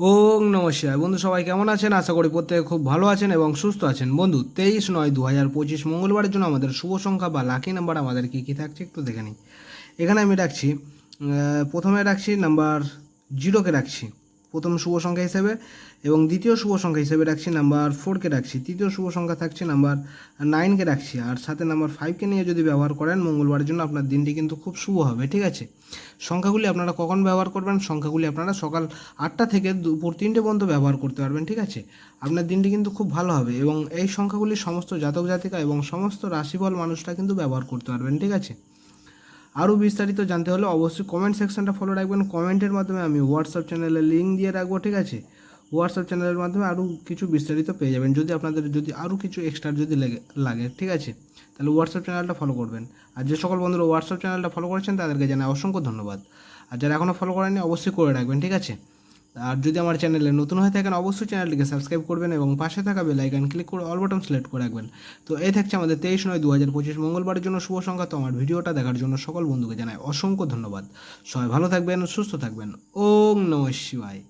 ওং নমঃ শিবায়। বন্ধু সবাই কেমন আছেন? আশা করি প্রত্যেকে খুব ভালো আছেন এবং সুস্থ আছেন। বন্ধু 23/9/2025 মঙ্গলবারের জন্য আমাদের শুভ সংখ্যা বা লাকি নাম্বার আমাদের কী কী থাকছে একটু দেখে নিই। এখানে আমি রাখছি প্রথমে রাখছি নাম্বার জিরোকে রাখছি প্রথম শুভ সংখ্যা হিসেবে, এবং দ্বিতীয় শুভ সংখ্যা হিসেবে রাখছি নাম্বার 4কে রাখছি। তৃতীয় শুভ সংখ্যা থাকছে নাম্বার 9কে রাখছি, আর সাথে নাম্বার 5কে নিয়ে যদি ব্যবহার করেন মঙ্গলবারের জন্য আপনার দিনটি কিন্তু খুব শুভ হবে। ঠিক আছে, সংখ্যাগুলি আপনারা কখন ব্যবহার করবেন? সংখ্যাগুলি আপনারা সকাল 8টা থেকে দুপুর 3টে পর্যন্ত ব্যবহার করতে পারবেন। ঠিক আছে, আপনার দিনটি কিন্তু খুব ভালো হবে এবং এই সংখ্যাগুলি সমস্ত জাতক জাতিকা এবং সমস্ত রাশিফল মানুষরা কিন্তু ব্যবহার করতে পারবেন। ঠিক আছে, আরও বিস্তারিত জানতে হলে অবশ্যই কমেন্ট সেকশনটা ফলো রাখবেন। কমেন্টের মাধ্যমে আমি হোয়াটসঅ্যাপ চ্যানেলের লিঙ্ক দিয়ে রাখবো। ঠিক আছে, হোয়াটসঅ্যাপ চ্যানেলের মাধ্যমে আরও কিছু বিস্তারিত পেয়ে যাবেন। যদি আপনাদের আরও কিছু এক্সট্রা যদি লাগে ঠিক আছে, তাহলে হোয়াটসঅ্যাপ চ্যানেলটা ফলো করবেন। আর যে সকল বন্ধুরা হোয়াটসঅ্যাপ চ্যানেলটা ফলো করেছেন তাদেরকে জানাই অসংখ্য ধন্যবাদ। আর যারা এখনও ফলো করেননি অবশ্যই করে রাখবেন। ঠিক আছে, আর যদি আমার চ্যানেলে নতুন হয়ে থাকেন অবশ্যই চ্যানেলটিকে সাবস্ক্রাইব করবেন এবং পাশে থাকা বেল আইকন ক্লিক করে অল বাটন সিলেক্ট করে রাখবেন। তো এই থাকছে আমাদের 23/9/2025 মঙ্গলবারের জন্য শুভ সংখ্যা। তো আমার ভিডিওটা দেখার জন্য সকল বন্ধুকে জানাই অসংখ্য ধন্যবাদ। সবাই ভালো থাকবেন, সুস্থ থাকবেন। ওম নমঃ শিবায়।